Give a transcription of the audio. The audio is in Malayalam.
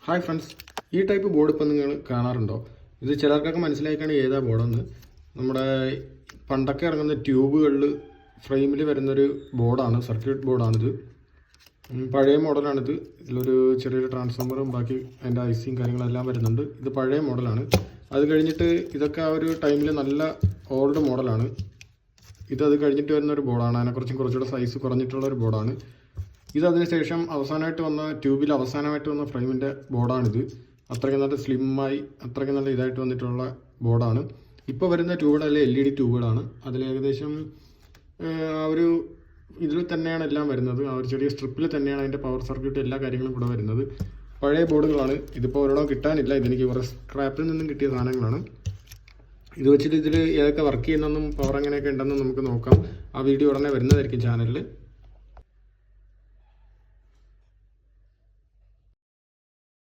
ഹായ് ഫ്രണ്ട്സ്, ഈ ടൈപ്പ് ബോർഡ് ഇപ്പം നിങ്ങൾ കാണാറുണ്ടോ? ഇത് ചിലർക്കൊക്കെ മനസ്സിലാക്കാണ് ഏതാ ബോർഡെന്ന്. നമ്മുടെ പണ്ടൊക്കെ ഇറങ്ങുന്ന ട്യൂബുകളിൽ ഫ്രെയിമിൽ വരുന്നൊരു ബോർഡാണ്, സർക്യൂട്ട് ബോർഡാണിത്. പഴയ മോഡലാണിത്. ഇതിലൊരു ചെറിയൊരു ട്രാൻസ്ഫോമറും ബാക്കി അതിൻ്റെ ഐസിയും കാര്യങ്ങളെല്ലാം വരുന്നുണ്ട്. ഇത് പഴയ മോഡലാണ്. അത് കഴിഞ്ഞിട്ട് ഇതൊക്കെ ആ ഒരു ടൈമിൽ നല്ല ഓൾഡ് മോഡലാണ്. അത് കഴിഞ്ഞിട്ട് വരുന്നൊരു ബോർഡാണ്. അതിനെക്കുറിച്ചും കുറച്ചുകൂടെ സൈസ് കുറഞ്ഞിട്ടുള്ളൊരു ബോർഡാണ് ഇത്. അതിനുശേഷം അവസാനമായിട്ട് വന്ന ട്യൂബിൽ അവസാനമായിട്ട് വന്ന ഫ്രെയിമിൻ്റെ ബോർഡാണിത്. അത്രയ്ക്ക് നല്ല സ്ലിമ്മായി അത്രയ്ക്ക് നല്ല ഇതായിട്ട് വന്നിട്ടുള്ള ബോർഡാണ്. ഇപ്പോൾ വരുന്ന ട്യൂബുകളെല്ലാം LED ട്യൂബുകളാണ്. അതിൽ ഏകദേശം ആ ഒരു ഇതിൽ തന്നെയാണ് എല്ലാം വരുന്നത്. ആ ഒരു ചെറിയ സ്ട്രിപ്പിൽ തന്നെയാണ് അതിൻ്റെ പവർ സർക്യൂട്ട് എല്ലാ കാര്യങ്ങളും കൂടെ വരുന്നത്. പഴയ ബോർഡുകളാണ്. ഇതിപ്പോൾ ഒരിടം കിട്ടാനില്ല. ഇതെനിക്ക് കുറേ സ്ക്രാപ്പിൽ നിന്നും കിട്ടിയ സാധനങ്ങളാണ്. ഇത് വെച്ചിട്ട് ഇതിൽ ഏതൊക്കെ വർക്ക് ചെയ്യുന്നതെന്നും പവർ എങ്ങനെയൊക്കെ ഉണ്ടെന്നും നമുക്ക് നോക്കാം. ആ വീഡിയോ ഉടനെ വരുന്നതായിരിക്കും ചാനലിൽ.